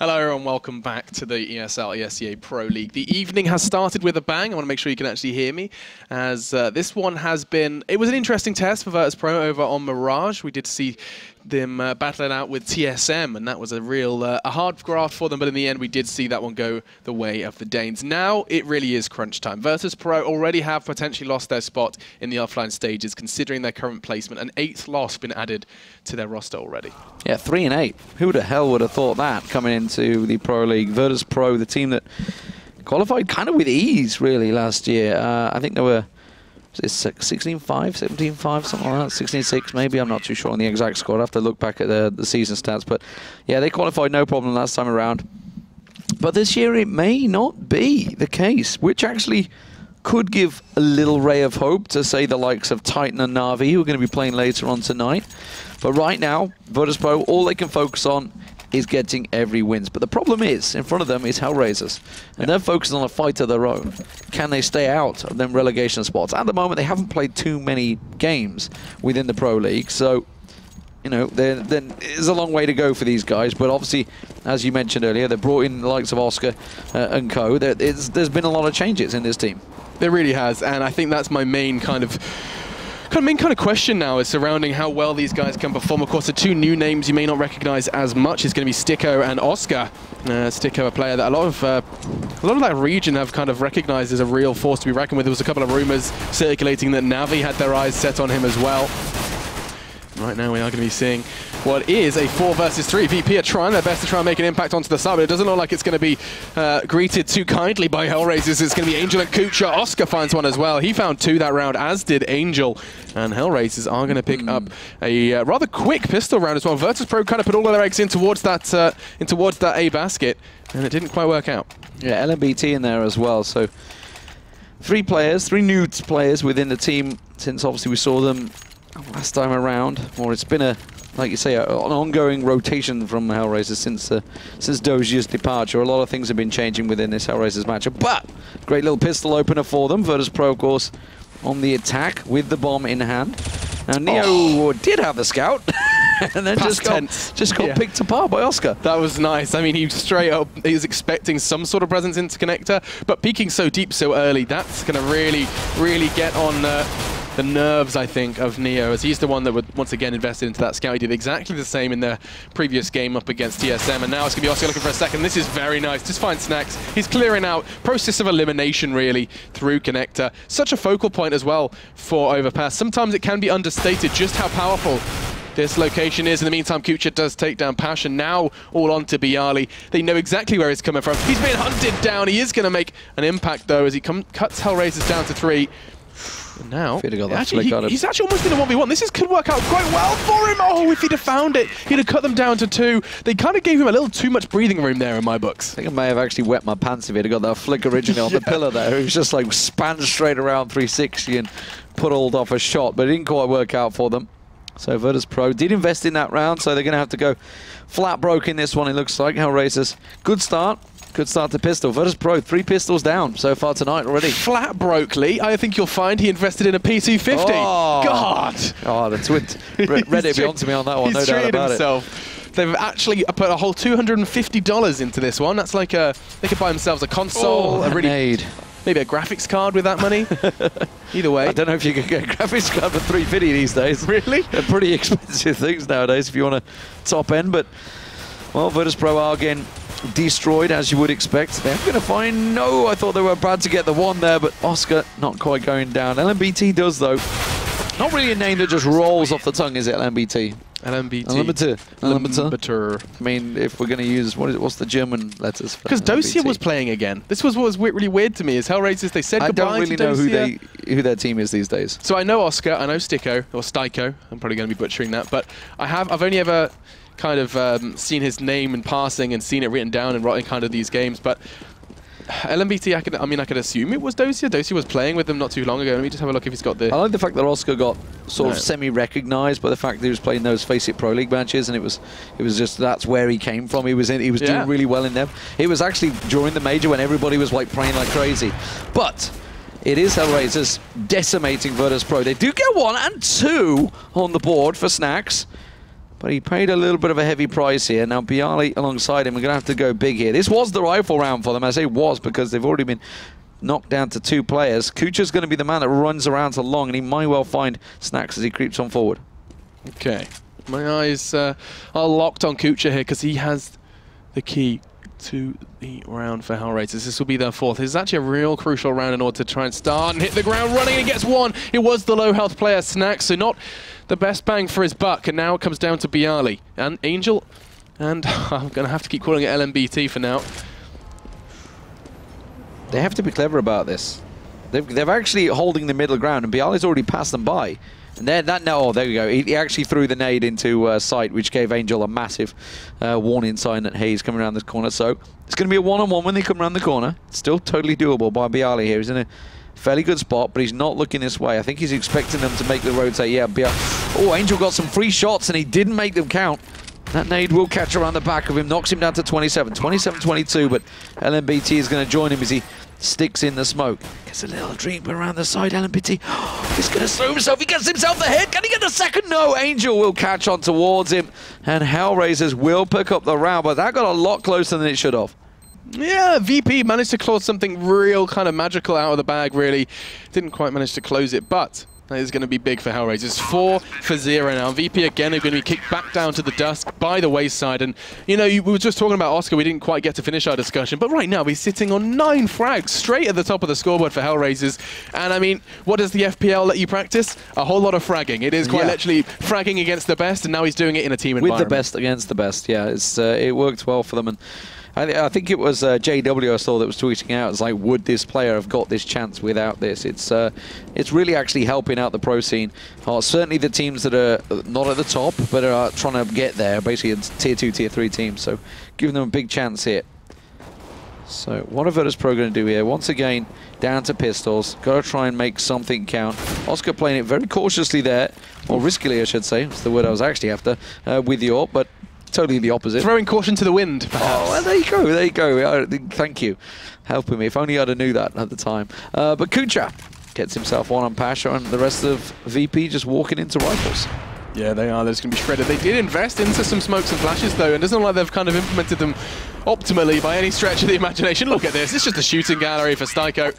Hello everyone, welcome back to the ESL ESEA Pro League. The evening has started with a bang. I want to make sure you can actually hear me, as this one has been... It was an interesting test for Virtus.Pro over on Mirage. We did see them battling out with TSM, and that was a real a hard graft for them, but in the end we did see that one go the way of the Danes. Now it really is crunch time. Virtus.Pro already have potentially lost their spot in the offline stages, considering their current placement. An 8th loss been added to their roster already. Yeah, 3 and 8. Who the hell would have thought that coming into the Pro League? Virtus.Pro, the team that qualified kind of with ease, really, last year. I think they were 16-5, 17-5, something like that, 16-6 maybe. I'm not too sure on the exact score. I'd have to look back at the season stats. But yeah, they qualified no problem last time around. But this year it may not be the case, which actually could give a little ray of hope to, say, the likes of Titan and Na'Vi, who are going to be playing later on tonight. But right now, Virtus.Pro, all they can focus on is getting every wins. But the problem is, in front of them is HellRaisers. And they're focused on a fight of their own. Can they stay out of them relegation spots? At the moment, they haven't played too many games within the Pro League. So, you know, there's a long way to go for these guys. But obviously, as you mentioned earlier, they brought in the likes of Oscar and co. There's been a lot of changes in this team. There really has. And I think that's my main kind of question now is surrounding how well these guys can perform. Of course, the two new names you may not recognize as much is going to be SCII and Oscar. SCII, a player that a lot of that region have kind of recognized as a real force to be reckoned with. There was a couple of rumors circulating that Na'Vi had their eyes set on him as well. Right now we are going to be seeing what is a 4 versus 3. VP are trying their best to try and make an impact onto the side, but it doesn't look like it's going to be greeted too kindly by HellRaisers. It's going to be Angel and Kucha. Oscar finds one as well. He found 2 that round, as did Angel. And HellRaisers are going to pick up a rather quick pistol round as well. Virtus.Pro kind of put all of their eggs in towards that A basket, and it didn't quite work out. Yeah, LMBT in there as well. So 3 new players within the team since obviously we saw them last time around. Or it's been like you say, an ongoing rotation from HellRaisers since Dozier's departure. A lot of things have been changing within this HellRaisers matchup, but great little pistol opener for them. Virtus.Pro, of course, on the attack with the bomb in hand. Now Neo did have the scout, and then just got picked apart by Oscar. That was nice. I mean, he was expecting some sort of presence into connector, but peeking so deep so early, that's going to really get on the nerves, I think, of Neo, as he's the one that would once again invested into that scout. He did exactly the same in their previous game up against TSM, and now it's going to be Oscar looking for a second. This is very nice. Just find Snacks. He's clearing out. Process of elimination, really, through connector. Such a focal point as well for Overpass. Sometimes it can be understated just how powerful this location is. In the meantime, Kucha does take down Passion. Now all on to Bialy. They know exactly where he's coming from. He's being hunted down. He is going to make an impact, though, as he cuts HellRaisers down to 3. And now, he's actually almost in a 1v1. This could work out quite well for him. Oh, if he'd have found it, he'd have cut them down to 2. They kind of gave him a little too much breathing room there in my books. I think I may have actually wet my pants if he'd have got that flick originally on the pillar there. It was just like span straight around 360 and pulled off a shot, but it didn't quite work out for them. So Virtus.Pro did invest in that round, so they're going to have to go flat broke in this one, it looks like. HellRaisers, good start to pistol. Virtus.Pro, 3 pistols down so far tonight already. Flat broke, Lee. I think you'll find he invested in a P250. Oh, God! Oh, the Reddit be onto me on that one, no doubt about it. They've actually put a whole $250 into this one. That's like they could buy themselves a console, maybe a graphics card with that money. Either way. I don't know if you can get a graphics card for $350 these days. Really? They're pretty expensive things nowadays if you want a top end, but well, Virtus.Pro are again destroyed, as you would expect. They're going to find I thought they were about to get the 1 there, but Oscar not quite going down. LMBT does, though. Not really a name that just rolls off the tongue, is it, LMBT? LMBT. I mean, if we're going to use, what's the German letters for because Dota was playing again. This was what was really weird to me, is HellRaisers, they said goodbye to Dota. I don't really know who their team is these days. So I know Oscar, I know SCII, or Styko. I'm probably going to be butchering that, but I've only ever kind of seen his name in passing and seen it written down in kind of these games, but LMBT, I could assume it was Dota. Dota was playing with them not too long ago. Let me just have a look if he's got the... I like the fact that Oscar got sort of semi-recognized by the fact that he was playing those Face It Pro League matches, and it was just that's where he came from. He was doing really well in them. It was actually during the major when everybody was like playing like crazy. But it is HellRaisers decimating Virtus.Pro. They do get 1 and 2 on the board for Snacks. but he paid a little bit of a heavy price here. Now Bialy alongside him, we're going to have to go big here. This was the rifle round for them. I say was because they've already been knocked down to 2 players. Kucha's going to be the man that runs around to long, and he might well find Snax as he creeps on forward. Okay. My eyes are locked on Kucha here because he has the key to the round for HellRaisers. This will be their 4th. This is actually a real crucial round in order to try and start and hit the ground running, and he gets 1. It was the low health player Snax, so not the best bang for his buck, and now it comes down to Bialy and Angel, and I'm going to have to keep calling it LMBT for now. They have to be clever about this. They're actually holding the middle ground, and Bialy's already passed them by. And then oh, there we go. He actually threw the nade into sight, which gave Angel a massive warning sign that, hey, he's coming around this corner. So it's going to be a one-on-one when they come around the corner. It's still totally doable by Bialy here. He's in a fairly good spot, but he's not looking this way. I think he's expecting them to make the rotate. Yeah, oh, Angel got some free shots, and he didn't make them count. That nade will catch around the back of him, knocks him down to 27. 27-22, but LMBT is going to join him as he sticks in the smoke. Gets a little drink around the side. LMBT, he's going to slow himself. He gets himself the hit. Can he get the second? No, Angel will catch on towards him, and HellRaisers will pick up the round, but that got a lot closer than it should have. Yeah, VP managed to claw something real kind of magical out of the bag, really. Didn't quite manage to close it, but that is going to be big for HellRaisers. 4-0 now. VP again are going to be kicked back down to the dusk by the wayside. And, you know, we were just talking about Oscar. We didn't quite get to finish our discussion. But right now, he's sitting on 9 frags straight at the top of the scoreboard for HellRaisers. And, I mean, what does the FPL let you practice? A whole lot of fragging. It is quite literally fragging against the best, and now he's doing it in a team environment. With the best against the best, yeah. It worked well for them. And I think it was JW I saw that was tweeting out. It's like, would this player have got this chance without this? It's really actually helping out the pro scene. Certainly the teams that are not at the top, but are trying to get there. Basically, it's tier 2, tier 3 teams. So giving them a big chance here. So what are Virtus.Pro going to do here? Once again, down to pistols. Got to try and make something count. Oscar playing it very cautiously there, or riskily, I should say. That's the word I was actually after with the AWP, but totally the opposite. Throwing caution to the wind, perhaps. Oh, well, there you go, there you go. Thank you. Helping me. If only I'd have knew that at the time. But Kucha gets himself one on Pasha, and the rest of VP just walking into rifles. Yeah, they are. They're just going to be shredded. They did invest into some smokes and flashes, though, and it doesn't look like they've kind of implemented them optimally by any stretch of the imagination. Look at this. It's just a shooting gallery for SCII.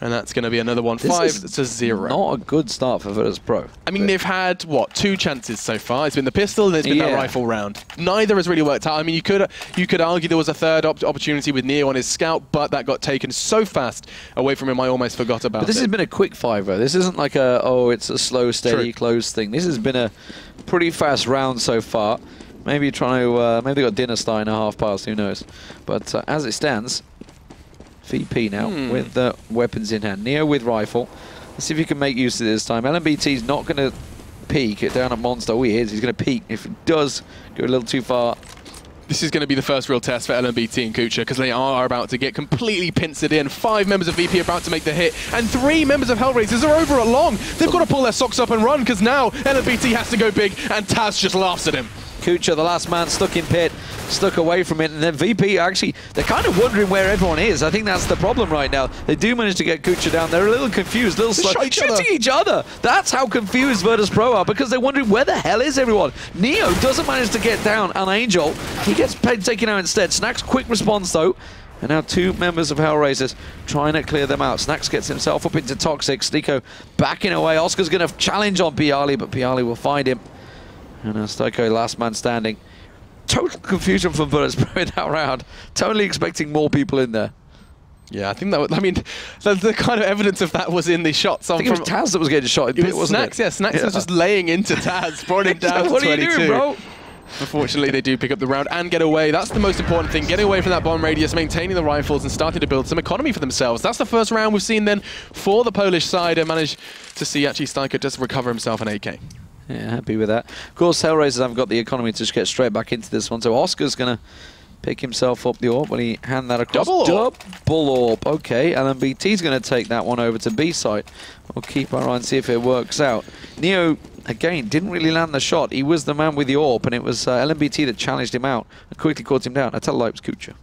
And that's going to be another one. 5-0. Not a good start for Virtus.Pro. I mean, they've had, what, 2 chances so far? It's been the pistol and it's been that rifle round. Neither has really worked out. I mean, you could argue there was a third opportunity with Neo on his scout, but that got taken so fast away from him, I almost forgot about it. But this has been a quick 5-0. This isn't like a, oh, it's a slow, steady, close thing. This has been a pretty fast round so far. Maybe trying to, maybe they got dinner starting at 1/2 who knows. But as it stands, VP now with the weapons in hand. Neo with rifle. Let's see if he can make use of it this time. LMBT's not going to peek it down at Monster. Oh, he is. He's going to peek. If he does go a little too far. This is going to be the first real test for LMBT and Kucha, because they are about to get completely pincered in. 5 members of VP are about to make the hit, and 3 members of HellRaisers are over at long. They've got to pull their socks up and run, because now LMBT has to go big, and Taz just laughs at him. Kucha, the last man, stuck in pit, stuck away from it, and then VP actually, they're kind of wondering where everyone is. I think that's the problem right now. They do manage to get Kucha down. They're a little confused, a little slow. Shooting each other. That's how confused Virtus.Pro are, because they're wondering where the hell is everyone. Neo doesn't manage to get down on Angel. He gets taken out instead. Snax quick response though. And now 2 members of HellRaisers trying to clear them out. Snax gets himself up into Toxic. Stiko backing away. Oscar's going to challenge on Bialy, but Bialy will find him. And now Stiko, last man standing. Total confusion from Virtus.Pro in that round. Totally expecting more people in there. Yeah, I think that. I mean, the kind of evidence of that was in the shots. I think it was Taz that was getting shot in pit, wasn't it? Yeah, Snax was just laying into Taz, brought him down to 22. What are you doing, bro? Unfortunately, they do pick up the round and get away. That's the most important thing, getting away from that bomb radius, maintaining the rifles, and starting to build some economy for themselves. That's the first round we've seen then for the Polish side, and managed to see actually Stiko just recover himself an AK. Yeah, happy with that. Of course, HellRaisers haven't got the economy to just get straight back into this one, so Oscar's going to pick himself up the AWP when he hand that across. Double AWP. Okay, LMBT's going to take that one over to B site. We'll keep our eye and see if it works out. Neo, again, didn't really land the shot. He was the man with the AWP, and it was LMBT that challenged him out and quickly caught him down. I tell you, it was Kucha.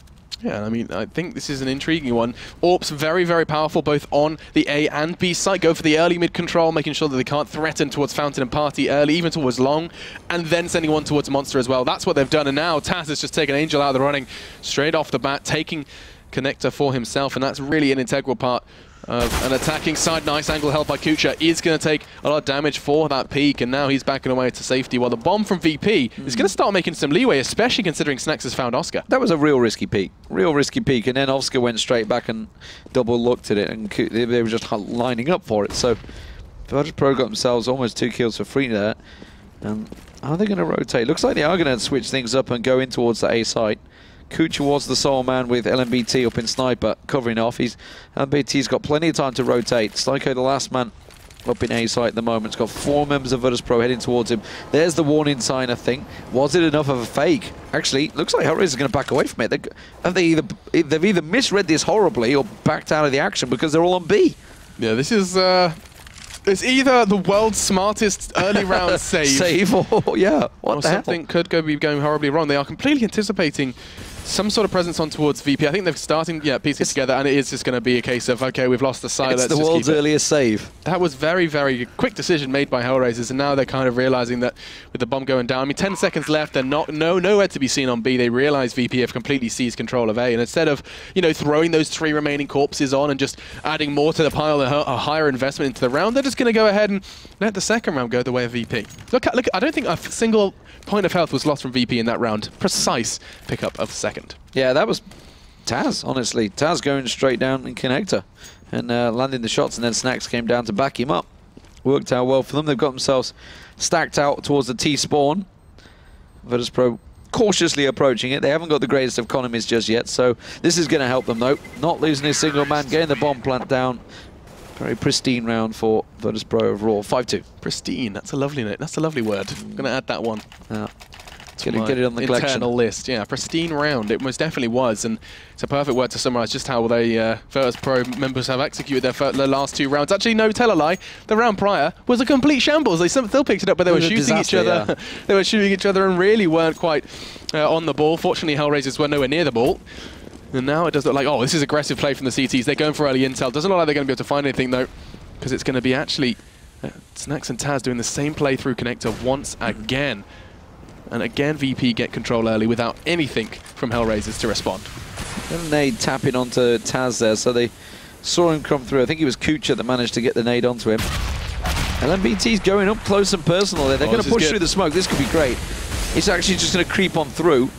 Yeah, I mean, I think this is an intriguing one. AWP's very, very powerful both on the A and B side. Go for the early mid control, making sure that they can't threaten towards Fountain and Party early, even towards Long, and then sending one towards Monster as well. That's what they've done, and now Taz has just taken Angel out of the running straight off the bat, taking Connector for himself, and that's really an integral part of an attacking side. Nice angle held by Kucha. Is going to take a lot of damage for that peak, and now he's backing away to safety, while the bomb from VP is going to start making some leeway, especially considering Snax has found Oscar. That was a real risky peak, and then Oscar went straight back and double looked at it, and they were just lining up for it. So Virtus.Pro got themselves almost 2 kills for free there. And are they going to rotate? Looks like they are going to switch things up and go in towards the A site. Kucha was the sole man with LMBT up in Sniper, covering off. LMBT's got plenty of time to rotate. SCII, the last man up in A site at the moment. It's got 4 members of Virtus.Pro heading towards him. There's the warning sign, I think. Was it enough of a fake? Actually, looks like HellRaisers is going to back away from it. They've either misread this horribly or backed out of the action because they're all on B. Yeah, this is... it's either the world's smartest early round save, or yeah, what the hell? Something could be going horribly wrong. They are completely anticipating some sort of presence on towards VP. I think they're starting, piecing together, and it is just going to be a case of, okay, we've lost the side. It's the world's earliest save. That was very, very quick decision made by HellRaisers, and now they're kind of realizing that with the bomb going down, I mean, 10 seconds left, they're nowhere to be seen on B. They realize VP have completely seized control of A, and instead of, throwing those 3 remaining corpses on and just adding more to the pile, a higher investment into the round, they're just going to go ahead and let the second round go the way of VP. Look, I don't think a single point of health was lost from VP in that round. Precise pickup of the second. Yeah, that was Taz, honestly. Taz going straight down in Connector and landing the shots, and then Snax came down to back him up. Worked out well for them. They've got themselves stacked out towards the T spawn. Virtus.Pro cautiously approaching it. They haven't got the greatest of economies just yet, so this is going to help them, though. Not losing a single man, getting the bomb plant down. Very pristine round for Virtus.Pro overall. 5-2. Pristine. That's a lovely note. That's a lovely word. I'm going to add that one. Yeah. Get it on the collection. Internal list. Yeah, pristine round. It most definitely was, and it's a perfect word to summarize just how they Virtus.Pro members have executed their last 2 rounds. Actually, no, tell a lie. The round prior was a complete shambles. They still picked it up, but they were shooting each other. Yeah. They were shooting each other and really weren't quite on the ball. Fortunately, HellRaisers were nowhere near the ball. And now it does look like, oh, this is aggressive play from the CTs. They're going for early intel. Doesn't look like they're going to be able to find anything, though, because it's going to be actually Snax and Taz doing the same play through Connector once again. And again, VP get control early without anything from HellRaisers to respond. And nade tapping onto Taz there, so they saw him come through. I think it was Kucha that managed to get the nade onto him. LMBT's going up close and personal there. They're going to push through the smoke. This could be great. He's actually just going to creep on through.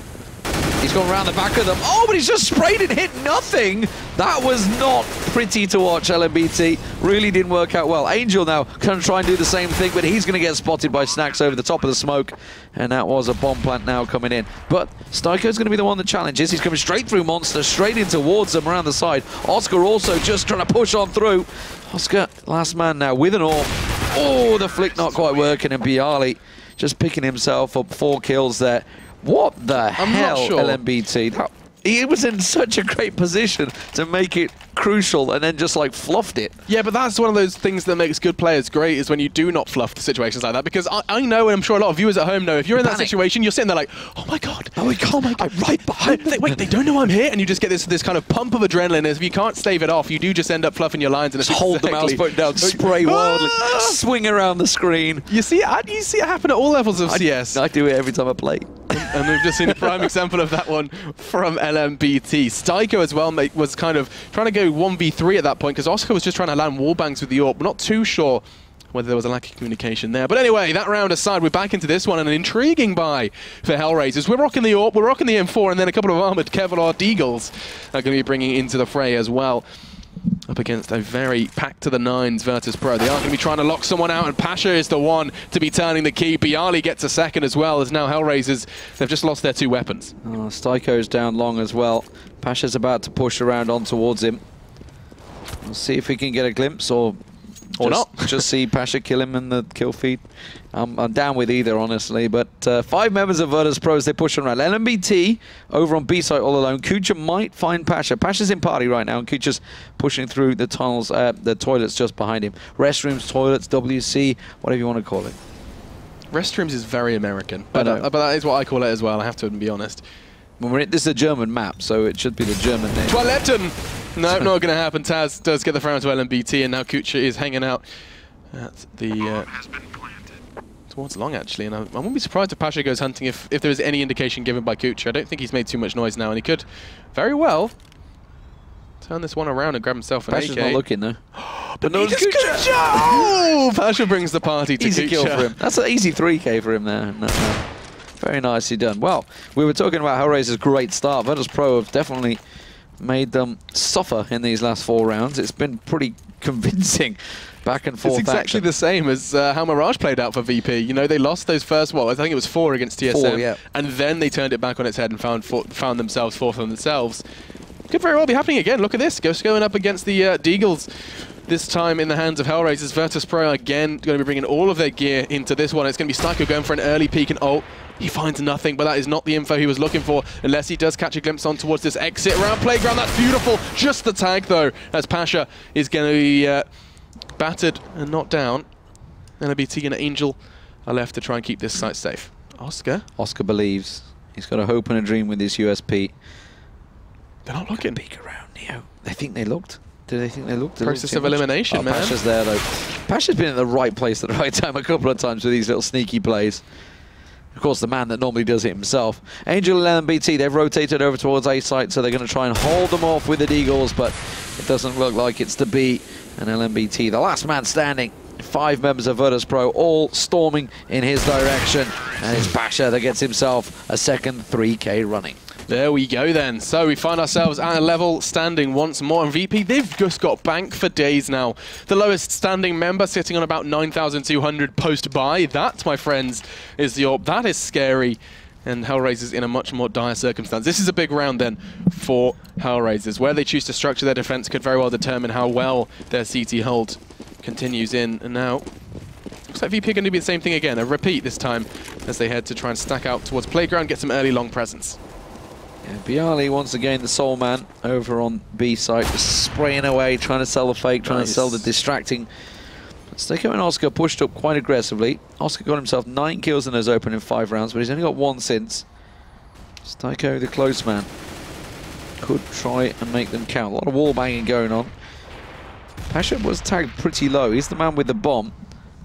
He's gone around the back of them. Oh, but he's just sprayed and hit nothing. That was not pretty to watch, LMBT. Really didn't work out well. Angel now going to try and do the same thing, but he's going to get spotted by Snax over the top of the smoke. And that was a bomb plant now coming in. But SCII's going to be the one that challenges. He's coming straight through Monster, straight in towards them around the side. Oscar also just trying to push on through. Oscar, last man now with an AWP. Oh, the flick not quite working, and Bialy just picking himself up 4 kills there. What the hell, LMBT? He was in such a great position to make it crucial and then just like fluffed it. Yeah, but that's one of those things that makes good players great, is when you do not fluff the situations like that. Because I know, and I'm sure a lot of viewers at home know, if you're in that situation, you're sitting there like, oh my god, I'm right behind them. Wait, they don't know I'm here? And you just get this kind of pump of adrenaline. If you can't stave it off, you do just end up fluffing your lines. And just hold the mouse button down, spray wildly, swing around the screen. You see it happen at all levels of CS. I do it every time I play. And we've just seen a prime example of that one from LMBT. SCII as well was kind of trying to go 1v3 at that point, because Oscar was just trying to land wallbangs with the AWP. We're not too sure whether there was a lack of communication there. But anyway, that round aside, we're back into this one, and an intriguing buy for HellRaisers. We're rocking the AWP, we're rocking the M4, and then a couple of armored Kevlar Deagles are going to be bringing into the fray as well. Up against a very packed to the nines Virtus.Pro. They are going to be trying to lock someone out, and Pasha is the one to be turning the key. Bialy gets a second as well, as now HellRaisers, they've just lost their 2 weapons. Oh, SCII's down long as well. Pasha's about to push around on towards him. We'll see if we can get a glimpse, or not. Just see Pasha kill him in the kill feed. I'm down with either, honestly. But 5 members of Virtus.Pro as they push around. LMBT over on B site all alone. Kucha might find Pasha. Pasha's in party right now, and Kucha's pushing through the tunnels, the toilets just behind him. Restrooms, toilets, WC, whatever you want to call it. Restrooms is very American, but that is what I call it as well, I have to be honest. This is a German map, so it should be the German name. Toiletten! No, not going to happen. Taz does get the frame to LMBT, and now Kucha is hanging out at the... towards long, actually, and I wouldn't be surprised if Pasha goes hunting if there is any indication given by Kucha. I don't think he's made too much noise now, and he could very well turn this one around and grab himself an AK. Pasha's not looking, though. But no, it's Kucha! Oh! Pasha brings the party to Easy Kucha. kill for him. That's an easy 3K for him there. Very nicely done. Well, we were talking about HellRaisers' great start. Virtus.Pro have definitely made them suffer in these last 4 rounds. It's been pretty convincing back and forth. It's exactly the same as how Mirage played out for VP. You know, they lost those first, I think it was 4 against TSM, 4, yeah. And then they turned it back on its head and found themselves 4th on themselves. Could very well be happening again. Look at this, going up against the Deagles. This time in the hands of HellRaisers. Virtus.Pro again going to be bringing all of their gear into this one. It's going to be SCII going for an early peek and ult. He finds nothing, but that is not the info he was looking for, unless he does catch a glimpse on towards this exit around Playground. That's beautiful. Just the tag, though, as Pasha is going to be battered and not down. LMBT and Angel are left to try and keep this site safe. Oscar believes. He's got a hope and a dream with his USP. They're not looking. Peek around, Neo. They think they looked. Do they think they looked? Process of elimination, man. Pasha's there, though. Pasha's been at the right place at the right time a couple of times with these little sneaky plays. Of course, the man that normally does it himself. Angel and LMBT, they've rotated over towards A site, so they're going to try and hold them off with the Deagles, but it doesn't look like it's to be. And LMBT, the last man standing. 5 members of Virtus.Pro all storming in his direction. And it's Pasha that gets himself a second 3K running. There we go then. So we find ourselves at a level standing once more. And VP, they've just got bank for days now. The lowest standing member sitting on about 9,200 post-buy. That, my friends, is the AWP. That is scary. And HellRaisers in a much more dire circumstance. This is a big round then for HellRaisers. Where they choose to structure their defense could very well determine how well their CT hold continues in. And now, looks like VP are going to do the same thing again. A repeat this time as they head to try and stack out towards Playground, get some early long presence. Yeah, Bialy, once again, the sole man over on B site, just spraying away, trying to sell the fake, trying to sell the distracting. SCII and Oscar pushed up quite aggressively. Oscar got himself 9 kills in those opening 5 rounds, but he's only got 1 since. SCII, the close man, could try and make them count. A lot of wall banging going on. Pasha was tagged pretty low. He's the man with the bomb.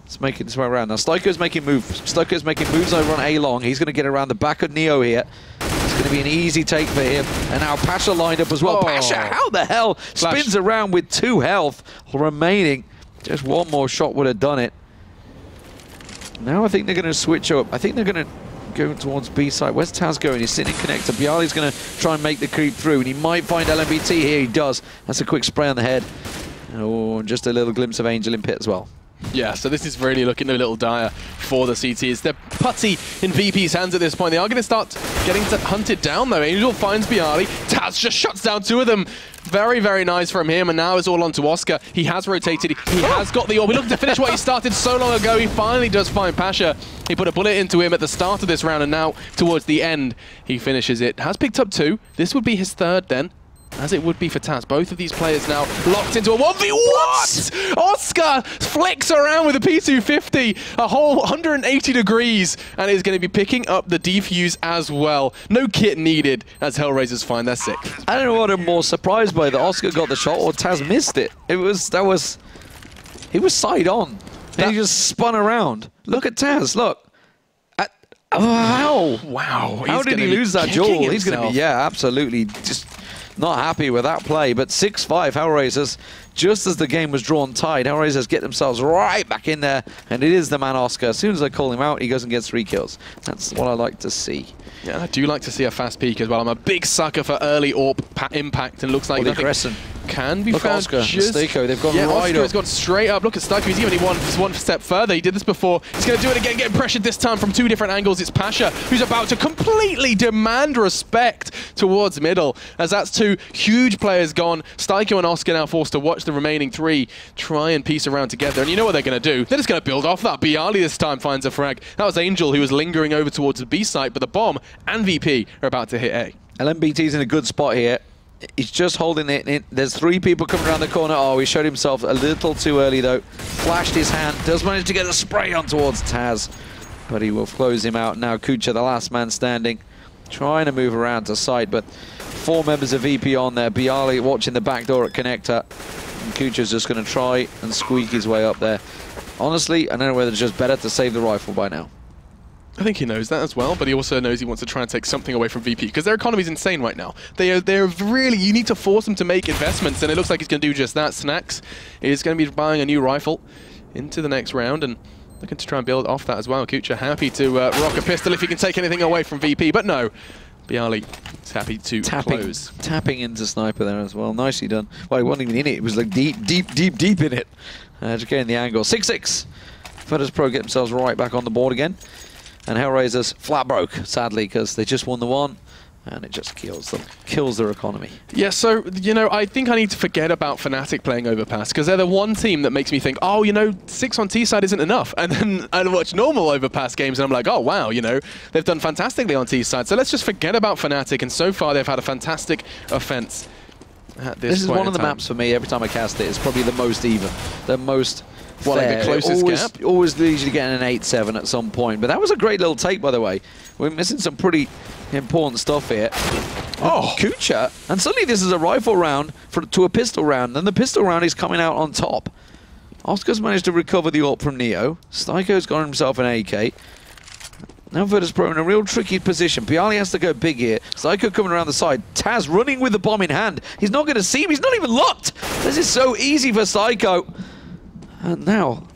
It's making his way around. Now, SCII's making moves. SCII's making moves over on A long. He's going to get around the back of Neo here. It's going to be an easy take for him. And now Pasha lined up as well. Oh. Pasha, how the hell? Spins around with 2 health remaining. Just 1 more shot would have done it. Now I think they're going to switch up. I think they're going to go towards B side. Where's Taz going? He's sitting in connector. Bialy's going to try and make the creep through. And he might find LMBT here. He does. That's a quick spray on the head. Oh, just a little glimpse of Angel in pit as well. Yeah, so this is really looking a little dire for the CTs. They're putty in VP's hands at this point. They are going to start getting hunted down, though. Angel finds Bialy. Taz just shuts down 2 of them. Very, very nice from him, and now it's all on to Oscar. He has rotated. He has got the orb. We're looking to finish what he started so long ago. He finally does find Pasha. He put a bullet into him at the start of this round, and now towards the end, he finishes it. Has picked up 2. This would be his 3rd then, as it would be for Taz. Both of these players now locked into a 1v. What? Oscar flicks around with a P250, a whole 180 degrees, and is going to be picking up the defuse as well. No kit needed as HellRaisers find their 6th. I don't know what I'm more surprised by, that Oscar got the shot or Taz missed it. He was side on. And he just spun around. Look at Taz, look. Wow. Wow. How did he lose that duel? He's going to be, yeah, absolutely. Just not happy with that play, but 6-5 HellRaisers, just as the game was drawn tied. HellRaisers get themselves right back in there, and it is the man Oscar. As soon as I call him out, he goes and gets 3 kills. That's what I like to see. Yeah, I do like to see a fast peak as well. I'm a big sucker for early AWP impact, and looks like nothing can be found. Oscar, SCII, they've gone right Oscar up. has gone straight up. Look at SCII, he's even one step further. He did this before. He's going to do it again, getting pressured this time from 2 different angles. It's Pasha, who's about to completely demand respect towards middle, as that's 2 huge players gone. SCII and Oscar now forced to watch the remaining 3 try and piece around together. And you know what they're going to do? They're just going to build off that. Bialy this time finds a frag. That was Angel, who was lingering over towards the B site, but the bomb and VP are about to hit A. LMBT's in a good spot here. He's just holding it in. There's 3 people coming around the corner. Oh, he showed himself a little too early, though. Flashed his hand. Does manage to get a spray on towards Taz, but he will close him out. Now Kucha, the last man standing, trying to move around to site, but 4 members of VP on there. Bialy watching the back door at connector. And Kucha's just going to try and squeak his way up there. Honestly, I don't know whether it's just better to save the rifle by now. I think he knows that as well, but he also knows he wants to try and take something away from VP, because their economy is insane right now. They're really, you need to force them to make investments, and it looks like he's going to do just that. Snax is going to be buying a new rifle into the next round, and looking to try and build off that as well. Kucha happy to rock a pistol if he can take anything away from VP, but no. Bialy is happy to close. Tapping into Sniper there as well. Nicely done. Well, he wasn't even in it. It was like deep in it. Just getting the angle. 6-6. Virtus.Pro get themselves right back on the board again. And HellRaisers flat broke, sadly, because they just won the one. And it just kills them. Kills their economy. Yeah, so, you know, I think I need to forget about Fnatic playing Overpass, because they're the one team that makes me think, oh, you know, 6 on T side isn't enough. And then I watch normal Overpass games and I'm like, oh, wow, you know, they've done fantastically on T side. So let's just forget about Fnatic. And so far, they've had a fantastic offense at this is one of the maps for me, every time I cast it, it's probably the most even. The most What, like the closest gap? Always usually getting an 8-7 at some point. But that was a great little take, by the way. We're missing some pretty important stuff here. Oh, Kucha. And suddenly this is a rifle round to a pistol round. And the pistol round is coming out on top. Oscar's managed to recover the AWP from Neo. Styko's got himself an AK. Now Virtus.Pro in a real tricky position. Bialy has to go big here. Styko coming around the side. Taz running with the bomb in hand. He's not going to see him. He's not even locked. This is so easy for Styko. And now,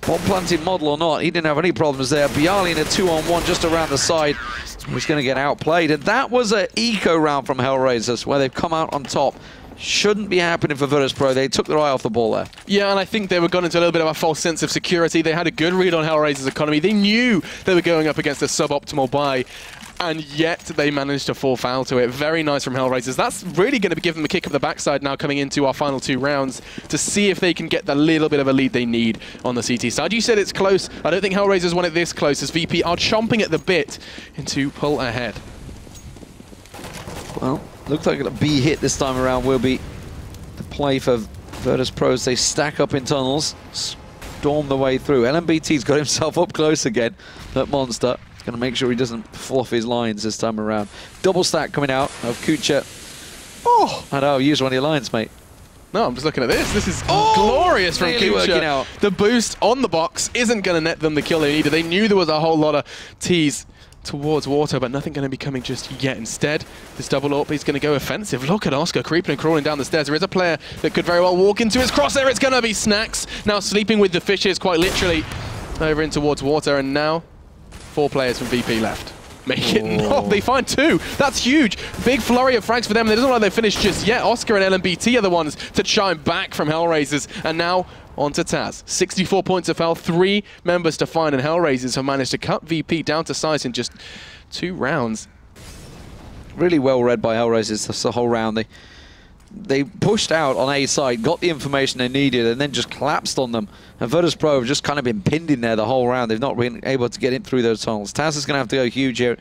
bomb planting model or not, he didn't have any problems there. Bialy in a 2-on-1 just around the side. He's going to get outplayed. And that was an eco round from HellRaisers where they've come out on top. Shouldn't be happening for Virtus.Pro. They took their eye off the ball there. Yeah, and I think they were gone into a little bit of a false sense of security. They had a good read on HellRaisers' economy. They knew they were going up against a suboptimal buy, and yet they managed to fall foul to it. Very nice from HellRaisers. That's really going to be giving them a kick up the backside now coming into our final 2 rounds to see if they can get the little bit of a lead they need on the CT side. You said it's close. I don't think HellRaisers want it this close, as VP are chomping at the bit to pull ahead. Well, looks like a B hit this time around will be the play for Virtus.Pro as they stack up in tunnels, storm the way through. LMBT's got himself up close again, that monster. Going to make sure he doesn't fluff his lines this time around. Double stack coming out of Kucha. Oh! I know, use one of your lines, mate. No, I'm just looking at this. This is glorious from Kucha. The boost on the box isn't going to net them the kill they needed. They knew there was a whole lot of T's towards water, but nothing going to be coming just yet. Instead, this double AWP is going to go offensive. Look at Oscar creeping and crawling down the stairs. There is a player that could very well walk into his crosshair. It's going to be Snax. Now sleeping with the fishes, quite literally, over in towards water, and now 4 players from VP left. Make it. No, they find 2. That's huge. Big flurry of frags for them. It doesn't look like they've finished just yet. Oscar and LMBT are the ones to chime back from HellRaisers. And now on to Taz. 64 points of health, 3 members to find, and HellRaisers have managed to cut VP down to size in just 2 rounds. Really well read by HellRaisers the whole round. They pushed out on A side, got the information they needed, and then just collapsed on them. And Virtus.Pro have just kind of been pinned in there the whole round. They've not been able to get in through those tunnels. Taz is going to have to go huge here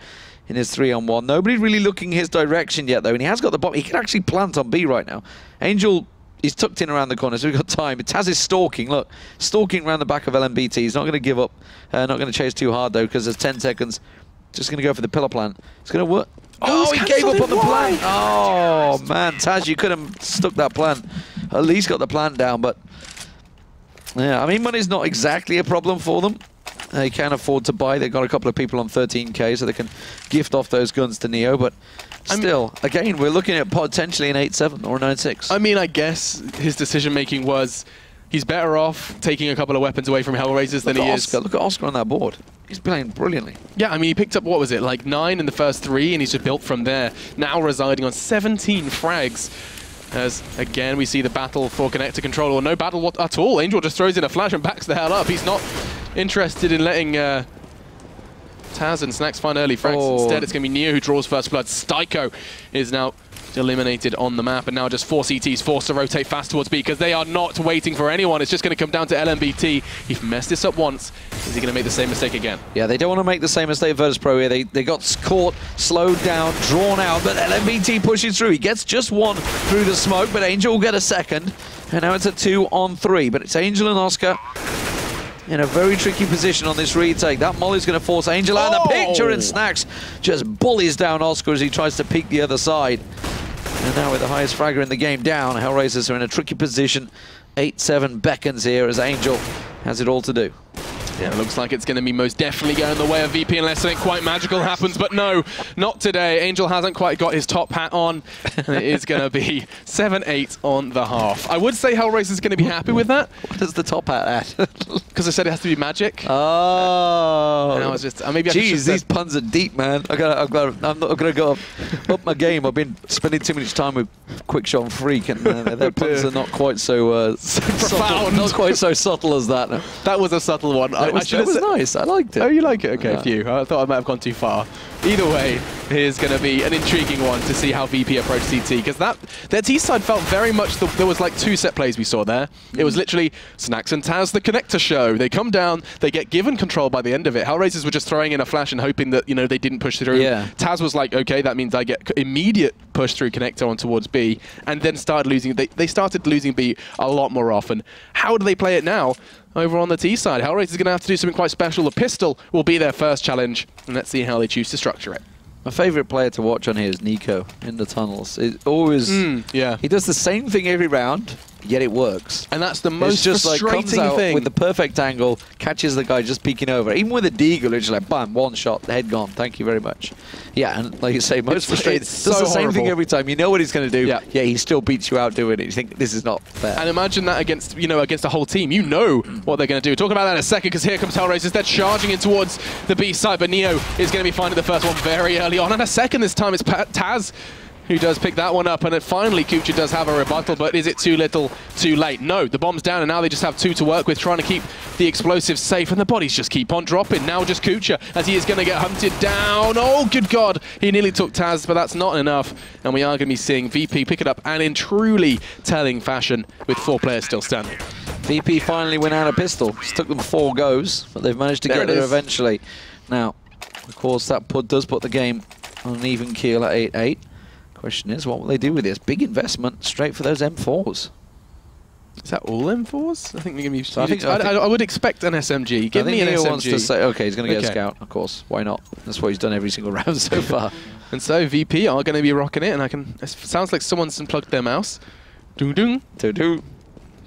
in his 3-on-1. Nobody's really looking his direction yet, though, and he has got the bomb. He can actually plant on B right now. Angel is tucked in around the corner, so we've got time. Taz is stalking, look. Stalking around the back of LMBT. He's not going to give up. Not going to chase too hard, though, because there's 10 seconds. Just going to go for the pillar plant. It's going to work. Oh, he gave up on the plan. Oh, man. Taz, you could have stuck that plan. At least got the plan down, but... yeah, I mean, money's not exactly a problem for them. They can afford to buy. They've got a couple of people on 13k, so they can gift off those guns to Neo, but... still, again, we're looking at potentially an 8-7 or a 9-6. I mean, I guess his decision-making was he's better off taking a couple of weapons away from HellRaisers than he is... Look at Oscar on that board. He's playing brilliantly. Yeah, I mean, he picked up, what was it, like 9 in the first 3, and he's just built from there. Now residing on 17 frags. As, again, we see the battle for connector control, or no battle at all. Angel just throws in a flash and backs the hell up. He's not interested in letting... Taz and Snax find early frags. Instead, it's going to be Neo who draws first blood. Styko is now eliminated on the map, and now just 4 CTs forced to rotate fast towards B because they are not waiting for anyone. It's just going to come down to LMBT. He messed this up once. Is he going to make the same mistake again? Yeah, they don't want to make the same mistake Virtus.Pro here. They got caught, slowed down, drawn out, but LMBT pushes through. He gets just 1 through the smoke, but Angel will get a second. And now it's a 2-on-3, but it's Angel and Oscar. in a very tricky position on this retake. That molly's going to force Angel out of the picture, and Snax just bullies down Oscar as he tries to peek the other side. And now with the highest fragger in the game down, HellRaisers are in a tricky position. 8-7 beckons here as Angel has it all to do. Yeah, it looks like it's going to be most definitely going the way of VP unless something quite magical happens, but no, not today. Angel hasn't quite got his top hat on, and it is going to be 7-8 on the half. I would say HellRaisers is going to be happy with that. What is the top hat at? Because I said it has to be magic. Oh. And I was just, maybe I Jeez, these puns are deep, man. I'm not going to go up my game. I've been spending too much time with Quickshot and Freak, and their puns are not quite so subtle, not quite so subtle as that. No. That was a subtle one. That was nice. I liked it. Oh, you like it? Okay, phew. I thought I might have gone too far. Either way, here's going to be an intriguing one to see how VP approach CT, because their T side felt very much, there was like 2 set plays we saw there. It was literally Snax and Taz, the connector show. They come down, they get given control by the end of it. HellRaisers were just throwing in a flash and hoping that, you know, they didn't push through. Yeah. Taz was like, okay, that means I get immediate push through connector on towards B, and then started losing. They started losing B a lot more often. How do they play it now? Over on the T side, HellRaisers is going to have to do something quite special. The pistol will be their first challenge, and let's see how they choose to structure it. My favourite player to watch on here is Nico in the tunnels. It always, he does the same thing every round, yet it works. And that's the most frustrating comes out thing. With the perfect angle, catches the guy just peeking over. Even with a deagle, it's like, bam, one shot, the head gone. Thank you very much. Yeah, and like you say, most frustrating. Does the same thing every time. You know what he's going to do. Yeah, he still beats you out doing it. You think this is not fair. And imagine that against, against a whole team. You know what they're going to do. Talk about that in a second, because here comes HellRaisers. They're charging in towards the B side, but Neo is going to be finding the first one very early on. And a second this time, it's Taz who does pick that one up, and finally Kucha does have a rebuttal, but is it too little, too late? No, the bomb's down, and now they just have 2 to work with, trying to keep the explosives safe, and the bodies just keep on dropping. Now just Kucha, as he is going to get hunted down. Oh, good God, he nearly took Taz, but that's not enough, and we are going to be seeing VP pick it up, and in truly telling fashion, with 4 players still standing. VP finally went out of pistol. It took them 4 goes, but they've managed to get there eventually. Now, of course, that does put the game on an even keel at 8-8. Question is, what will they do with this? Big investment straight for those M4s. Is that all M4s? I think they're going to be... I would expect an SMG. Give me an SMG. Wants to say, okay, he's going to get a scout, of course. Why not? That's what he's done every single round so far. And so VP are going to be rocking it, and it sounds like someone's unplugged their mouse. Doom doom. Doom doom.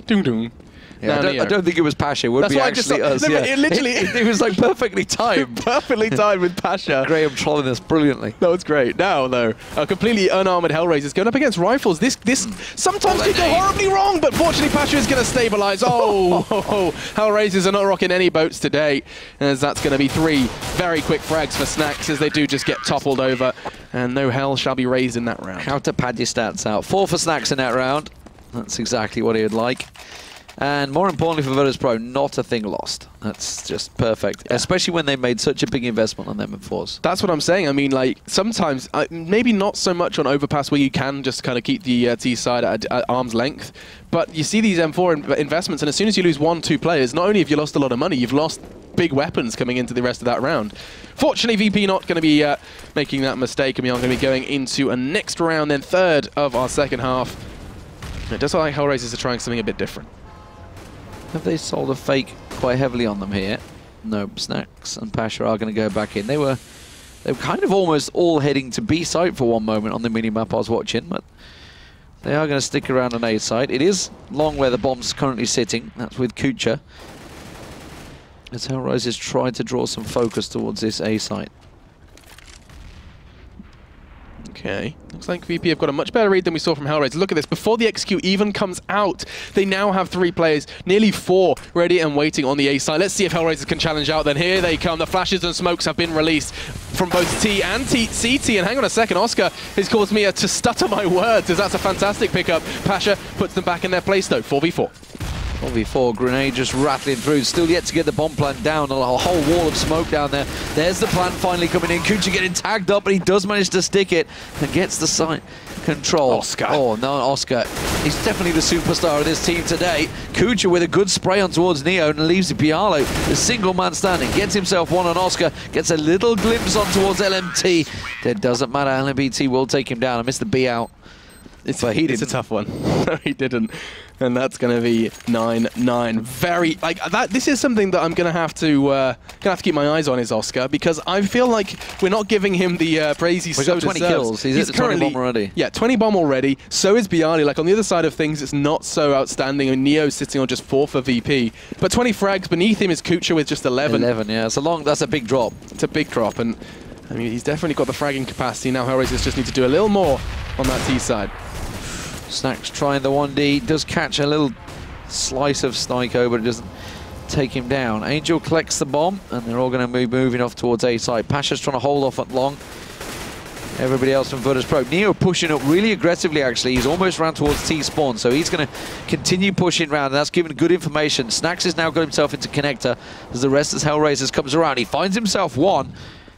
Doom doom. Yeah, I don't think it was Pasha. It would be actually us. Yeah. It was like perfectly timed. Perfectly timed with Pasha. Graham trolling us brilliantly. That was great. Now, though, a completely unarmored HellRaisers going up against rifles. This sometimes can go horribly wrong, but fortunately Pasha is going to stabilize. Oh, HellRaisers are not rocking any boats today, as that's going to be 3 very quick frags for Snax, as they do just get toppled over, and no hell shall be raised in that round. How to pad your stats out. 4 for Snax in that round. That's exactly what he'd like. And more importantly for Virtus.Pro, not a thing lost. That's just perfect, especially when they made such a big investment on them M4s. That's what I'm saying. I mean, like, sometimes, maybe not so much on Overpass where you can just kind of keep the T side at arm's length, but you see these M4 investments, and as soon as you lose 1-2 players, not only have you lost a lot of money, you've lost big weapons coming into the rest of that round. Fortunately, VP not going to be making that mistake, and we are going to be going into a next round, then 3rd of our second half. It does look like HellRaisers are trying something a bit different. Have they sold a fake quite heavily on them here? No, Snax and Pasha are going to go back in. They were kind of almost all heading to B site for one moment on the mini-map I was watching, but they are going to stick around on A site. It is long where the bomb's currently sitting. That's with Kucha. As HellRaisers try to draw some focus towards this A site. Okay, looks like VP have got a much better read than we saw from HellRaisers. Look at this, before the execute even comes out, they now have 3 players, nearly 4, ready and waiting on the A side. Let's see if HellRaisers can challenge out. Then here they come. The flashes and smokes have been released from both T and CT. And hang on a second, Oscar has caused me to stutter my words, as that's a fantastic pickup. Pasha puts them back in their place though, 4v4. 4v4, grenade just rattling through. Still yet to get the bomb plant down. A whole wall of smoke down there. There's the plant finally coming in. Kucha getting tagged up, but he does manage to stick it and gets the site control. Oscar. Oh, no, Oscar. He's definitely the superstar of this team today. Kucha with a good spray on towards Neo and leaves Pialo, the single man standing. Gets himself one on Oscar. Gets a little glimpse on towards LMT. It doesn't matter. LMT will take him down. I missed the B out. It's a tough one. No, he didn't. And that's going to be 9-9. Very, like, that. This is something that I'm going to have to keep my eyes on, is Oscar, because I feel like we're not giving him the praise he so deserves. 20 kills. He's at the 20 bomb already. Yeah, 20 bomb already. So is Bialy. Like, on the other side of things, it's not so outstanding. And Neo's sitting on just 4 for VP. But 20 frags. Beneath him is Kucha with just 11. 11, yeah. That's a big drop. It's a big drop. And, I mean, he's definitely got the fragging capacity. Now HellRaisers just need to do a little more on that T side. Snacks trying the 1D, does catch a little slice of Sniko, but it doesn't take him down. Angel collects the bomb, and they're all going to be moving off towards A side. Pasha's trying to hold off at long. Everybody else from Virtus.Pro. Neo pushing up really aggressively, actually. He's almost round towards T spawn, so he's going to continue pushing around, and that's giving good information. Snacks has now got himself into connector as the rest of HellRaisers comes around. He finds himself one.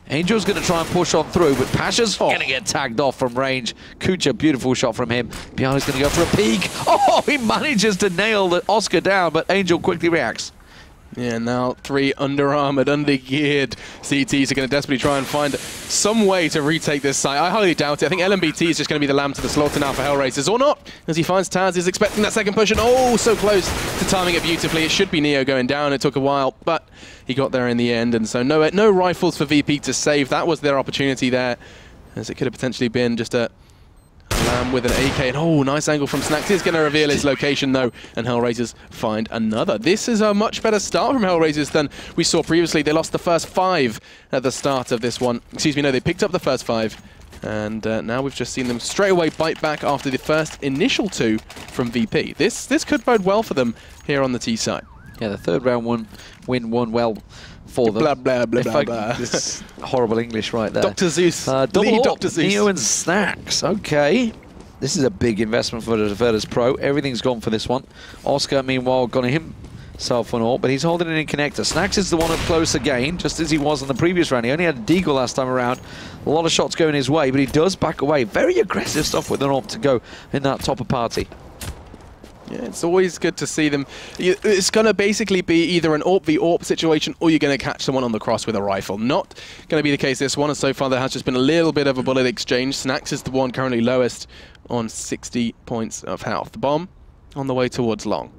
Angel's going to try and push on through, but Pasha's going to get tagged off from range. Kucha, beautiful shot from him. Bialy's going to go for a peek. Oh, he manages to nail the Oscar down, but Angel quickly reacts. Yeah, now 3 under-armored, under-geared CTs are going to desperately try and find some way to retake this site. I highly doubt it. I think LMBT is just going to be the lamb to the slaughter now for HellRaisers, or not, as he finds Taz. He's expecting that second push, and oh, so close to timing it beautifully. It should be Neo going down. It took a while, but he got there in the end, and so no rifles for VP to save. That was their opportunity there, as it could have potentially been just a lamb with an AK, and oh, nice angle from Snacks. He's going to reveal his location though, and HellRaisers find another. This is a much better start from HellRaisers than we saw previously. They lost the first 5 at the start of this one. Excuse me, no, they picked up the first 5, and now we've just seen them straight away bite back after the first initial 2 from VP. This could bode well for them here on the T side. Yeah, the third round win won well for them. Blah, blah, blah, blah, blah. This horrible English right there. Dr. Zeus. Double Dr. Zeus. Neo and Snacks. Okay. This is a big investment for Virtus.Pro. Everything's gone for this one. Oscar, meanwhile, got himself an AWP, but he's holding it in connector. Snacks is the one up close again, just as he was in the previous round. He only had a deagle last time around. A lot of shots going his way, but he does back away. Very aggressive stuff with an AWP to go in that topper party. Yeah, it's always good to see them. It's going to basically be either an AWP v AWP situation, or you're going to catch someone on the cross with a rifle. Not going to be the case this one, and so far there has just been a little bit of a bullet exchange. Snacks is the one currently lowest on 60 points of health. The bomb on the way towards long.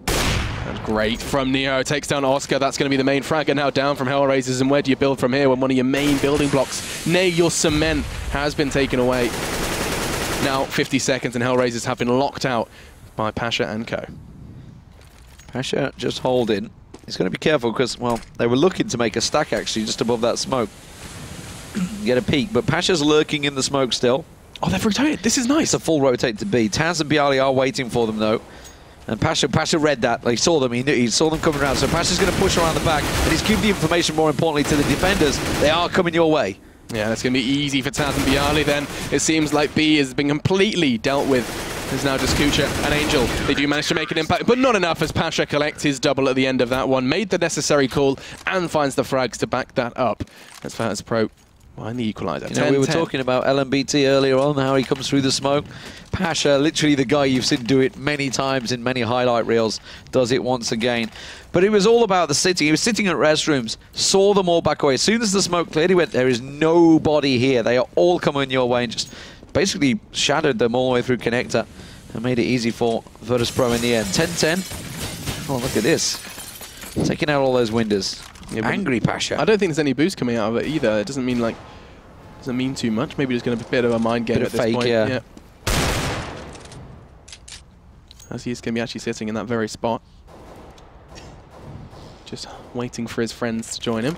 That's great from Neo. Takes down Oscar. That's going to be the main fragger now down from HellRaisers. And where do you build from here when one of your main building blocks, nay, your cement, has been taken away? Now 50 seconds and HellRaisers have been locked out by Pasha and co. Pasha just holding. He's going to be careful because, well, they were looking to make a stack actually just above that smoke. Get a peek, but Pasha's lurking in the smoke still. Oh, they've rotated. This is nice. It's a full rotate to B. Taz and Bialy are waiting for them though. And Pasha read that. He saw them. He saw them coming around. So Pasha's going to push around the back, and he's giving the information more importantly to the defenders. They are coming your way. Yeah, that's going to be easy for Taz and Bialy then. It seems like B has been completely dealt with. There's now just Kucha and Angel. They do manage to make an impact, but not enough as Pasha collects his double at the end of that one. Made the necessary call and finds the frags to back that up. That's Virtus.Pro behind the equalizer. You know, we were talking about LMBT earlier on, how he comes through the smoke. Pasha, literally the guy you've seen do it many times in many highlight reels, does it once again. But it was all about the sitting. He was sitting at restrooms, saw them all back away. As soon as the smoke cleared, he went, there is nobody here. They are all coming your way, and just basically shadowed them all the way through connector and made it easy for Virtus.Pro in the end. 10-10. Oh, look at this. Taking out all those windows. Yeah, angry Pasha. I don't think there's any boost coming out of it either. It doesn't mean too much. Maybe just going to be a bit of a mind game at this point. Yeah. As he is going to be actually sitting in that very spot. Just waiting for his friends to join him.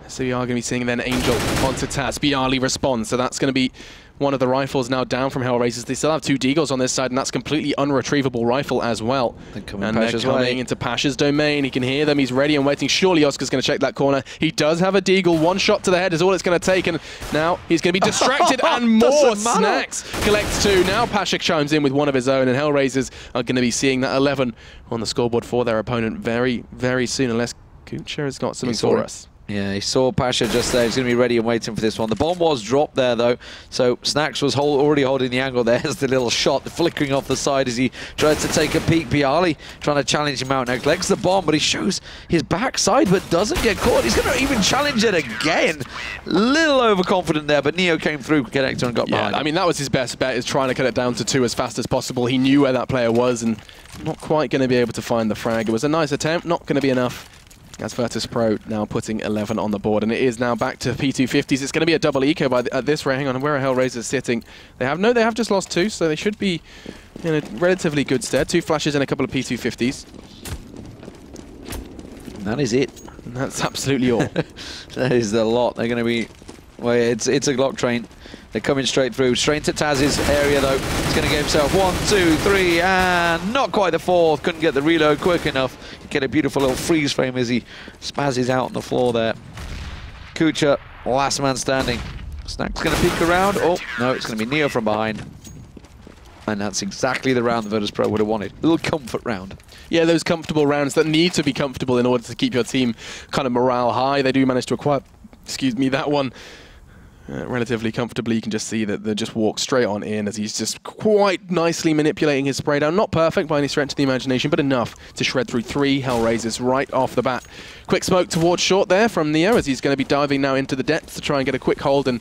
So we are going to be seeing then Angel onto Taz. Bialy responds. So that's going to be one of the rifles now down from HellRaisers. They still have 2 deagles on this side, and that's completely unretrievable rifle as well. And they're coming into Pasha's domain. He can hear them. He's ready and waiting. Surely Oscar's going to check that corner. He does have a deagle. 1 shot to the head is all it's going to take, and now he's going to be distracted and more. Snacks collects 2. Now Pasha chimes in with one of his own, and HellRaisers are going to be seeing that 11 on the scoreboard for their opponent very, very soon, unless Kucha has got something for us. Yeah, he saw Pasha just there. He's going to be ready and waiting for this one. The bomb was dropped there, though, so Snax was already holding the angle there. There's the little shot flickering off the side as he tried to take a peek. Bialy trying to challenge him out. Now collects the bomb, but he shows his backside, but doesn't get caught. He's going to even challenge it again. Little overconfident there, but Neo came through Connector and got behind. I mean, that was his best bet, is trying to cut it down to 2 as fast as possible. He knew where that player was and not quite going to be able to find the frag. It was a nice attempt, not going to be enough. As Virtus.Pro now putting 11 on the board, and it is now back to P250s. It's going to be a double eco at this rate. Hang on, where are HellRaisers sitting? They have just lost 2, so they should be in a relatively good stead. 2 flashes and a couple of P250s. And that is it. And that's absolutely all. That is the lot. They're going to be... Well, it's a Glock train. They're coming straight through. Straight to Taz's area, though. He's going to get himself 1, 2, 3, and not quite the 4th. Couldn't get the reload quick enough. Get a beautiful little freeze frame as he spazzes out on the floor there. Kucha, last man standing. Snack's going to peek around. Oh, no, it's going to be Neo from behind. And that's exactly the round the Virtus.Pro would have wanted. A little comfort round. Yeah, those comfortable rounds that need to be comfortable in order to keep your team kind of morale high. They do manage to acquire, excuse me, that one relatively comfortably. You can just see that they just walk straight on in as he's just quite nicely manipulating his spray down. Not perfect by any stretch of the imagination, but enough to shred through 3 HellRaisers right off the bat. Quick smoke towards short there from Neo as he's going to be diving now into the depths to try and get a quick hold and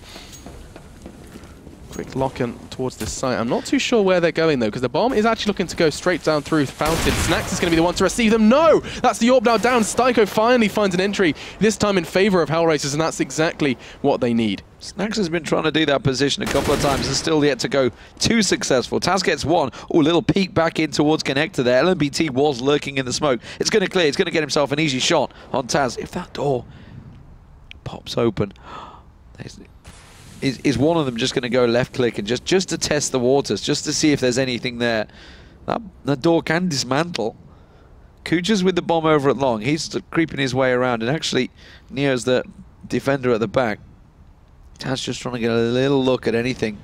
quick lock in towards this site. I'm not too sure where they're going, though, because the bomb is actually looking to go straight down through Fountain. Snax is going to be the one to receive them. No! That's the orb now down. SCII finally finds an entry, this time in favor of HellRaisers, and that's exactly what they need. Snax has been trying to do that position a couple of times and still yet to go too successful. Taz gets 1. Oh, little peek back in towards Connector there. LMBT was lurking in the smoke. It's going to clear. It's going to get himself an easy shot on Taz. If that door pops open... Is one of them just going to go left click and just to test the waters, just to see if there's anything there? That door can dismantle. Kucha's with the bomb over at long. He's creeping his way around, and actually Neo's the defender at the back. Taz just trying to get a little look at anything,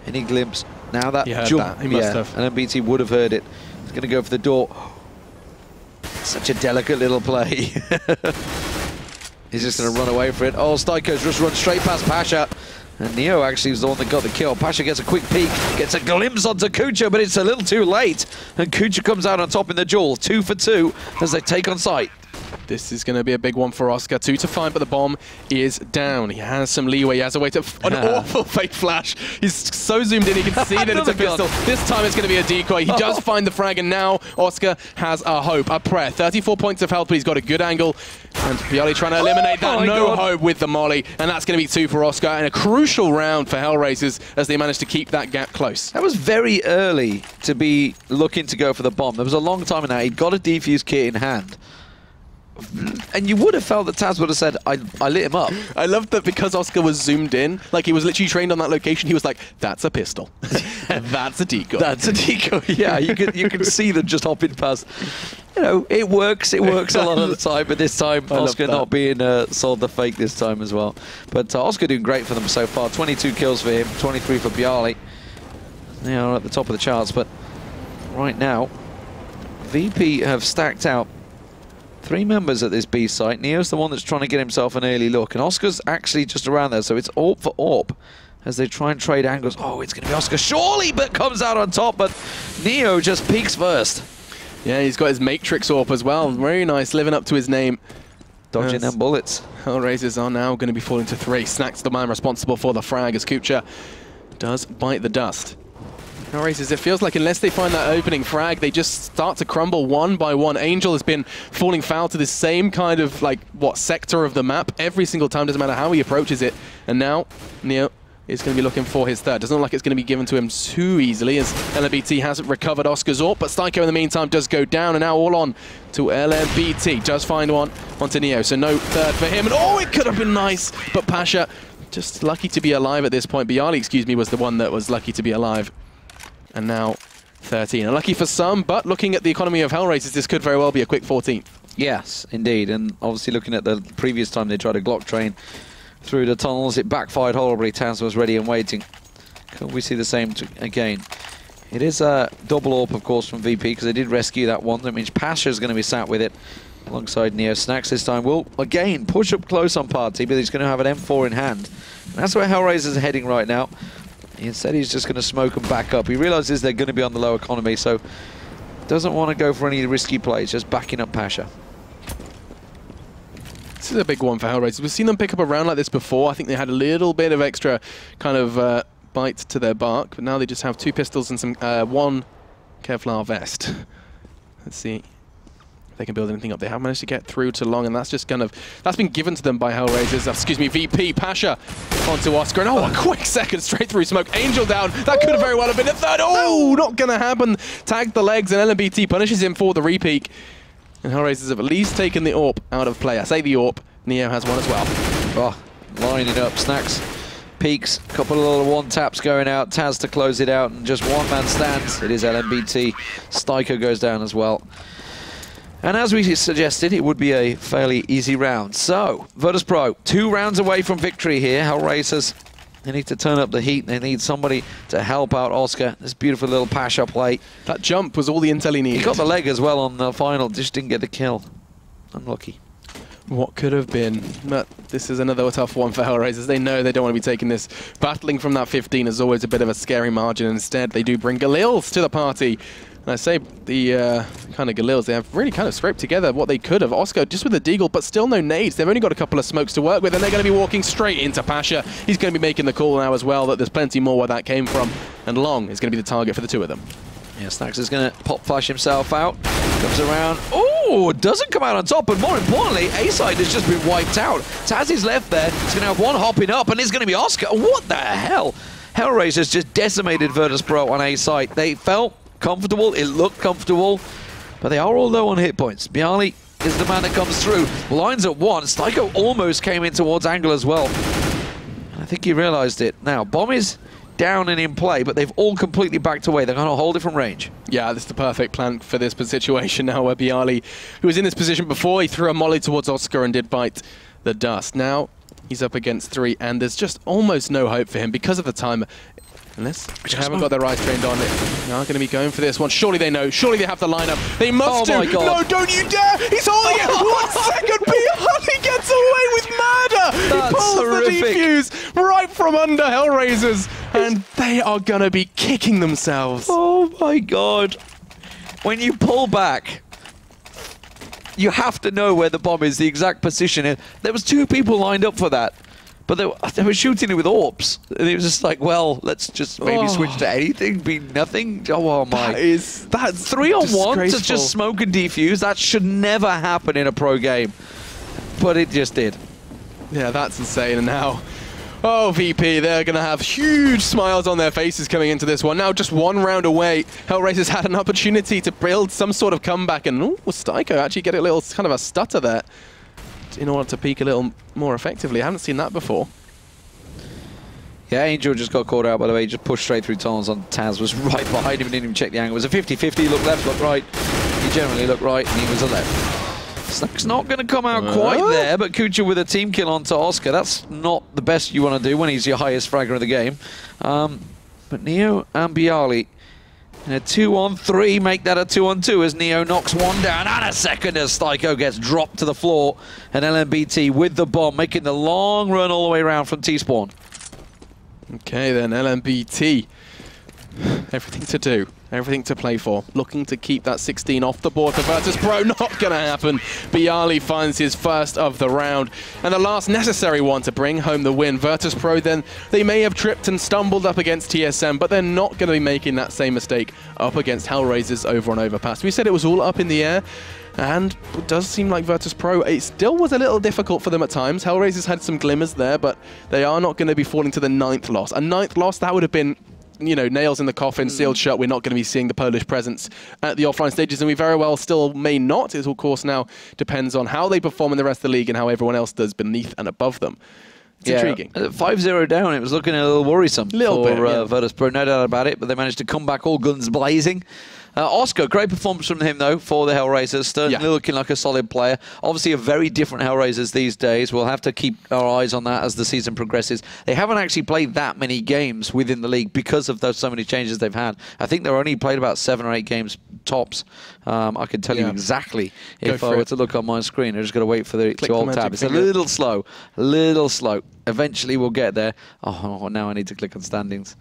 any glimpse. Now that jump, he must have. And MBT would have heard it. He's going to go for the door. Such a delicate little play. He's just going to run away for it. Oh, SCII's just run straight past Pasha. And Neo actually was the one that got the kill. Pasha gets a quick peek, gets a glimpse onto Kucha, but it's a little too late. And Kucha comes out on top in the duel. 2 for 2 as they take on site. This is going to be a big one for Oscar. 2 to 5, but the bomb is down. He has some leeway. He has a way to... An awful fake flash. He's so zoomed in, he can see that it's a pistol. This time it's going to be a decoy. He does find the frag, and now Oscar has a hope, a prayer. 34 points of health, but he's got a good angle. And Bialy trying to eliminate that. No hope with the molly. And that's going to be 2 for Oscar. And a crucial round for HellRaisers as they managed to keep that gap close. That was very early to be looking to go for the bomb. There was a long time in that. He'd got a defuse kit in hand. And you would have felt that Taz would have said, I lit him up. I loved that because Oscar was zoomed in, like he was literally trained on that location, he was like, that's a pistol. That's a decoy. That's a decoy. Yeah, you can see them just hopping past. You know, it works a lot of the time, but this time Oscar not being sold the fake this time as well. But Oscar doing great for them so far. 22 kills for him, 23 for Bialy. They are at the top of the charts, but right now, VP have stacked out 3 members at this B site. Neo's the one that's trying to get himself an early look, and Oscar's actually just around there, so it's AWP for AWP as they try and trade angles. Oh, it's going to be Oscar surely, but comes out on top, but Neo just peeks first. Yeah, he's got his Matrix AWP as well. Very nice, living up to his name. Dodging them bullets. HellRaisers are now going to be falling to 3. Snax the man responsible for the frag as Kucha does bite the dust. HellRaisers, it feels like unless they find that opening frag, they just start to crumble one by one. Angel has been falling foul to the same kind of, like, sector of the map every single time, doesn't matter how he approaches it. And now, Neo is going to be looking for his 3rd. Doesn't look like it's going to be given to him too easily as LMBT hasn't recovered Oscar's AWP, but SCII in the meantime does go down, and now all on to LMBT. Does find one onto Neo, so no 3rd for him. And oh, it could have been nice, but Pasha just lucky to be alive at this point. Bialy, excuse me, was the one that was lucky to be alive. And now 13. Unlucky for some, but looking at the economy of HellRaisers, this could very well be a quick 14th. Yes, indeed. And obviously looking at the previous time they tried a Glock train through the tunnels, it backfired horribly. Taz was ready and waiting. Could we see the same again? It is a double AWP, of course, from VP, because they did rescue that one. That means Pasha's going to be sat with it. alongside Neo. Snacks this time will, again, push up close on Party, but he's going to have an M4 in hand. And that's where HellRaisers are heading right now. Instead, he's just going to smoke them back up. He realizes they're going to be on the low economy, so doesn't want to go for any risky plays, just backing up Pasha. This is a big one for HellRaisers. We've seen them pick up a round like this before. I think they had a little bit of extra kind of bite to their bark, but now they just have 2 pistols and some 1 Kevlar vest. Let's see if they can build anything up. They have managed to get through to Long, and that's just kind of, that's been given to them by HellRaisers. Excuse me, VP, Pasha onto Oscar, and a quick second straight through smoke. Angel down, that could have very well have been a third. Oh, not gonna happen. Tagged the legs, and LMBT punishes him for the repeak. And HellRaisers have at least taken the AWP out of play. I say the AWP, Neo has one as well. Oh, lining up, Snacks. Peaks, couple of little one taps going out, Taz to close it out, and just one man stands. It is LMBT. SCII goes down as well. And as we suggested, it would be a fairly easy round. So, Virtus.Pro, 2 rounds away from victory here. HellRaisers, they need to turn up the heat. They need somebody to help out Oscar. This beautiful little Pasha play. That jump was all the intel he needed. He got the leg as well on the final, just didn't get the kill. Unlucky. What could have been, but this is another tough one for HellRaisers. They know they don't want to be taking this. Battling from that 15 is always a bit of a scary margin. Instead, they do bring Galils to the party. And I say the kind of Galils, they have really kind of scraped together what they could have. Oscar just with a deagle, but still no nades. They've only got a couple of smokes to work with, and they're going to be walking straight into Pasha. He's going to be making the call now as well, that there's plenty more where that came from. And Long is going to be the target for the 2 of them. Yeah, Snacks is going to pop flash himself out. Comes around. Oh, doesn't come out on top, but more importantly, A-side has just been wiped out. Taz is left there. He's going to have one hopping up, and it's going to be Oscar. What the hell? HellRaisers just decimated Virtus.Pro on A-side. They felt comfortable, it looked comfortable, but they are all low on hit points. Bialy is the man that comes through. Lines at 1. SCII almost came in towards Angle as well. I think he realized it. Now, bomb is down and in play, but they've all completely backed away. They're on a whole different range. Yeah, this is the perfect plan for this situation now, where Bialy, who was in this position before, he threw a molly towards Oscar and did bite the dust. Now, he's up against 3, and there's just almost no hope for him because of the timer. Unless they haven't got their eyes trained on it. They are going to be going for this one. Surely they know. Surely they have the lineup. They must do. My God. No, don't you dare! He's holding it! 1 second! Bialy gets away with murder! That's he pulls horrific. the defuse right from under HellRaisers, and they are going to be kicking themselves. Oh my God. When you pull back, you have to know where the bomb is, the exact position. There was 2 people lined up for that. But they were shooting it with AWPs. And it was just like, well, let's just maybe switch to anything, be nothing. Oh my. That's 3 on 1 to just smoke and defuse. That should never happen in a pro game. But it just did. Yeah, that's insane. And now, oh, VP, they're going to have huge smiles on their faces coming into this one. Now just 1 round away. HellRaisers had an opportunity to build some sort of comeback. And SCII actually get a little kind of a stutter there in order to peek a little more effectively. I haven't seen that before. Yeah, Angel just got caught out, by the way. He just pushed straight through tunnels on Taz, was right behind him and didn't even check the angle. It was a 50-50, look left, look right. He generally looked right, and he was a left. Snack's not going to come out quite there, but Kucha with a team kill onto Oscar. That's not the best you want to do when he's your highest fragger of the game. But Neo and Bialy in a 2-on-3 make that a 2-on-2 as Neo knocks 1 down, and a second as SCII gets dropped to the floor, and LMBT with the bomb making the long run all the way around from T-spawn. Okay then, LMBT, everything to do, everything to play for, looking to keep that 16 off the board for Virtus.Pro. Not gonna happen. Bialy finds his first of the round, and the last necessary one to bring home the win. Virtus.Pro, then, they may have tripped and stumbled up against TSM, but they're not gonna be making that same mistake up against HellRaisers over on Overpass. We said it was all up in the air, and it does seem like Virtus.Pro, it still was a little difficult for them at times. HellRaisers had some glimmers there, but they are not going to be falling to the 9th loss. A 9th loss, that would have been, you know, nails in the coffin, sealed shut. We're not going to be seeing the Polish presence at the offline stages, and we very well still may not. It, of course, now depends on how they perform in the rest of the league and how everyone else does beneath and above them. It's intriguing. 5-0 down, it was looking a little worrisome for Virtus.Pro, no doubt about it, but they managed to come back all guns blazing. Oscar, great performance from him, though, for the HellRaisers. Certainly looking like a solid player. Obviously, a very different HellRaisers these days. We'll have to keep our eyes on that as the season progresses. They haven't actually played that many games within the league because of those so many changes they've had. I think they've only played about 7 or 8 games tops. I can tell you exactly if I were to look on my screen. I just got to wait for the alt tab. It's a little slow, Eventually, we'll get there. Oh, now I need to click on standings.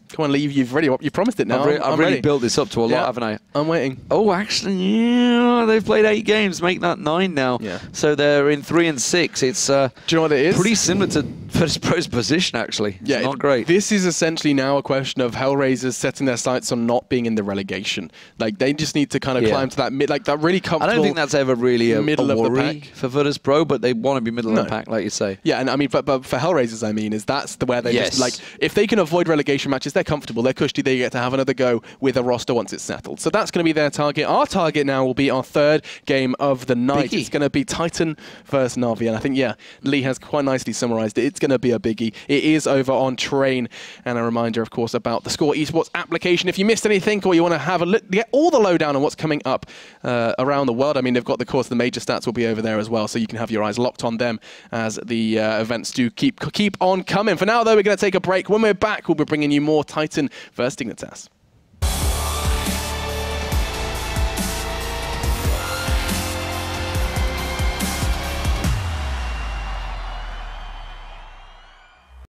Come on, Lee, you promised it now. I've really built this up to a lot, haven't I? I'm waiting. Oh, actually, yeah, they've played 8 games, make that 9 now. Yeah. So they're in 3 and 6. It's do you know what it is? Pretty similar to Virtus.Pro's position, actually. It's not great. This is essentially now a question of HellRaisers setting their sights on not being in the relegation. Like, they just need to kind of climb to that that really comfortable. I don't think that's ever really a middle worry of the pack for Virtus.Pro, but they want to be middle of the pack, like you say. Yeah, and I mean, but for HellRaisers, I mean, that's where they just like, if they can avoid relegation matches, they're comfortable, they're cushy, they get to have another go with a roster once it's settled. So that's going to be their target. Our target now will be our 3rd game of the night. It's going to be Titan versus Na'Vi, and I think Lee has quite nicely summarized it. It's going to be a biggie. It is over on Train, and a reminder, of course, about the theScore eSports application. If you missed anything or you want to have a look, get all the lowdown on what's coming up around the world. I mean, they've got the major stats will be over there as well, so you can have your eyes locked on them as the events do keep on coming. For now, though, we're going to take a break. When we're back, we'll be bringing you more Titan versus Dignitas.